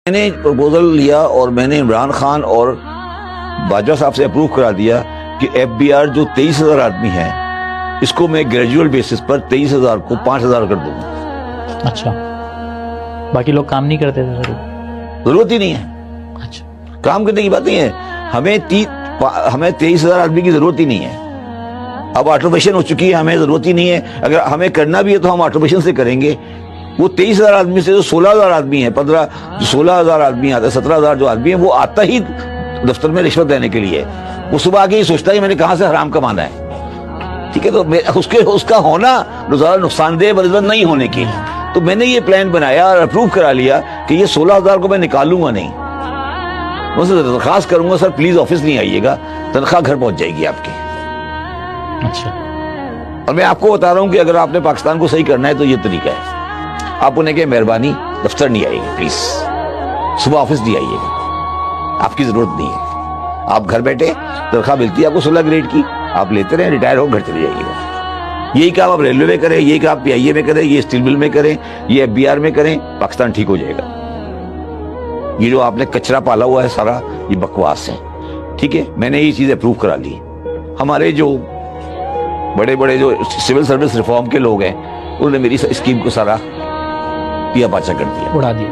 میں نے پروپوزل لیا اور میں نے عمران خان اور باجوہ صاحب سے اپروو کرا دیا کہ ایف بی آر جو 23,000 آدمی ہیں اس کو میں گریجول بیسس پر 23,000 کو 5,000 کر دوں گا۔ اچھا، باقی لوگ کام نہیں کرتے تھے؟ ضرورت ہی نہیں ہے، اچھا، کام کرنے کی بات نہیں ہے، ہمیں 23,000 آدمی کی ضرورت ہی نہیں ہے۔ اب آٹومیشن ہو چکی ہے، ہمیں ضرورت ہی نہیں ہے۔ اگر ہمیں کرنا بھی ہے تو ہم آٹومیشن سے کریں گے۔ وہ 23,000 آدمی سے جو 16,000 آدمی ہیں، 16,000 آدمی آتے ہیں، 17,000 جو آدمی ہیں، وہ آتا ہی دفتر میں رشوت دینے کے لیے۔ وہ صبح آگے یہ سوچتا ہے میں نے کہاں سے حرام کمانا ہے، ٹھیک ہے؟ تو اس کا ہونا زیادہ نقصان دہ بنسبت نہیں ہونے کی۔ تو میں نے یہ پلان بنایا اور اپروو کرا لیا کہ یہ 16,000 کو میں نکالوں گا نہیں، میں سے درخواست کروں گا سر پلیز آفس نہیں آئیے گا، تنخواہ گھر پہنچ جائے گی آپ کی۔ اچھا، اور میں آپ کو بتا رہا ہوں کہ اگر آپ نے پاکستان کو صحیح کرنا ہے تو یہ طریقہ ہے۔ آپ انہیں کہ مہربانی دفتر نہیں آئیے گا پلیز، صبح آفس نہیں آئیے گا، آپ کی ضرورت نہیں ہے، آپ گھر بیٹھے تنخواہ ملتی ہے آپ کو 16 گریڈ کی، آپ لیتے رہیں، ریٹائر ہو گھر چلے جائیے گا۔ یہی کام آپ ریلوے میں کریں، یہی کام پی آئی اے میں کریں، یہ اسٹیل مل میں کریں، یہ ایف بی آر میں کریں، پاکستان ٹھیک ہو جائے گا۔ یہ جو آپ نے کچرا پالا ہوا ہے سارا، یہ بکواس ہے، ٹھیک ہے؟ میں نے یہ چیز اپروو کرا لی۔ ہمارے جو بڑے بڑے جو سول سروس ریفارم کے لوگ ہیں انہوں نے میری اسکیم کو سارا پیا پاچا کر دیا، اڑا دیا۔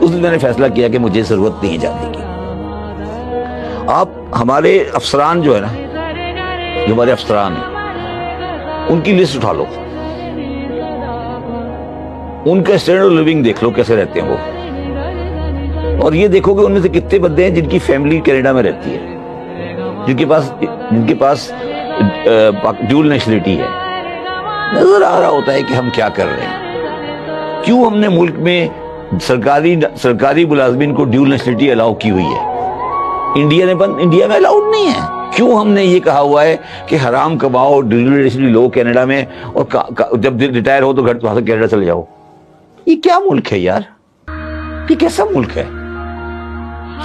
اس دن میں نے فیصلہ کیا کہ مجھے ضرورت نہیں جانے کی۔ آپ ہمارے افسران جو ہے نا، جو ہمارے افسران ہیں ان کی لسٹ اٹھا لو، ان کا اسٹینڈرڈ آف لیونگ دیکھ لو کیسے رہتے ہیں وہ، اور یہ دیکھو کہ ان میں سے کتنے بندے ہیں جن کی فیملی کینیڈا میں رہتی ہے، جن کے پاس ڈیول نیشنلٹی ہے۔ نظر آ رہا ہوتا ہے کہ ہم کیا کر رہے ہیں، کیوں ہم نے ملک میں سرکاری ملازمین کو ڈیول نیشنلٹی الاؤ کی ہوئی ہے، انڈیا میں الاؤڈ نہیں ہے۔ کیوں ہم نے یہ کہا ہوا ہے کہ حرام کماؤ، ڈیول نیشنلٹی لو کینیڈا میں، اور جب ریٹائر ہو تو گھر وہاں سے کینیڈا چلے جاؤ؟ یہ کیا ملک ہے یار، یہ کیسا ملک ہے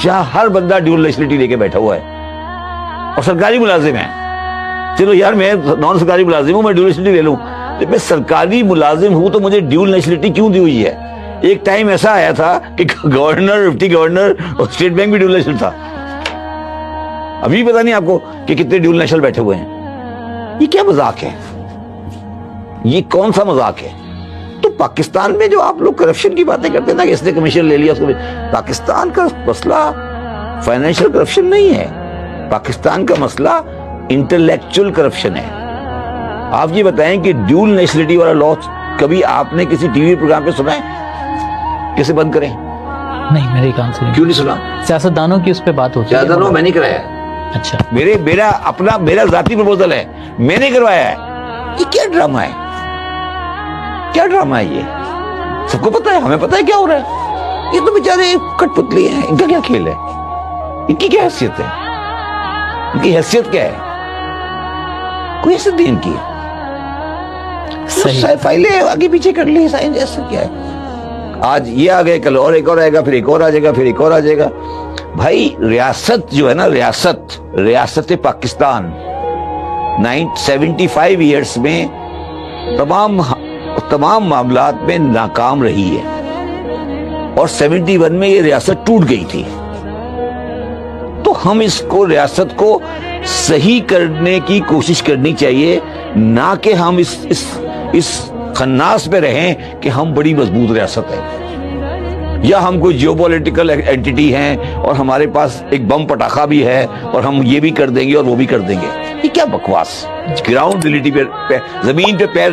جہاں ہر بندہ ڈیول نیشنلٹی لے کے بیٹھا ہوا ہے اور سرکاری ملازم ہے؟ چلو یار میں نان سرکاری ملازم ہوں، میں ڈیول نیشنلٹی لے لوں، جب میں سرکاری ملازم ہوں تو مجھے ڈیول نیشنلٹی کیوں دی ہوئی ہے؟ ایک ٹائم ایسا آیا تھا کہ گورنر، ڈپٹی گورنر اور اسٹیٹ بینک بھی ڈیول نیشنل تھا۔ ابھی پتا نہیں آپ کو کہ کتنے ڈیول نیشنل بیٹھے ہوئے ہیں۔ یہ کیا مذاق ہے، یہ کون سا مذاق ہے؟ تو پاکستان میں جو آپ لوگ کرپشن کی باتیں کرتے ہیں نا کہ اس نے کمیشن لے لیا اس کو، پاکستان کا مسئلہ فائنینشیل کرپشن نہیں ہے، پاکستان کا مسئلہ انٹلیکچوئل کرپشن ہے۔ آپ یہ بتائیں کہ ڈیول نیشنلٹی والا لا کبھی آپ نے کسی ٹی وی پروگرام پہ سنا ہے؟ کیسے بند کریں؟ نہیں، میرے کام سے کیوں نہیں سنا؟ سیاست دانوں کی اس پہ بات ہوتی ہے۔ سیاستدانوں میں نہیں کرایا، اچھا، میرا ذاتی پروپوزل ہے، میں نے کروایا ہے۔ یہ کیا ڈرامہ ہے، کیا ڈرامہ ہے؟ یہ سب کو پتا ہے، ہمیں پتا ہے کیا ہو رہا ہے۔ یہ تو بیچارے کٹ پتلی ہیں، ان کا کیا کھیل ہے، ان کی کیا حیثیت ہے، ان کی حیثیت کیا ہے؟ کوئی حیثیت نہیں ان کی، فائلیں آگے پیچھے کر لی، سائنس ایسا کیا ہے؟ آج یہ آ گئے، کل اور ایک اور آئے گا، پھر ایک اور آ جائے گا، پھر ایک اور آ جائے گا۔ بھائی ریاست جو ہے نا، ریاست پاکستان 75 ایئرس میں تمام معاملات میں ناکام رہی ہے، اور 71 میں یہ ریاست ٹوٹ گئی تھی۔ تو ہم ریاست کو صحیح کرنے کی کوشش کرنی چاہیے، نہ کہ ہم اس خناس پہ رہیں کہ ہم بڑی مضبوط ریاست ہے، یا ہم کوئی جیو پولیٹیکل اینٹی ہیں اور ہمارے پاس ایک بم پٹاخہ بھی ہے اور ہم یہ بھی کر دیں گے اور وہ بھی کر دیں گے۔ یہ کیا بکواس، گراؤنڈ ریئلٹی پہ، زمین پہ پیر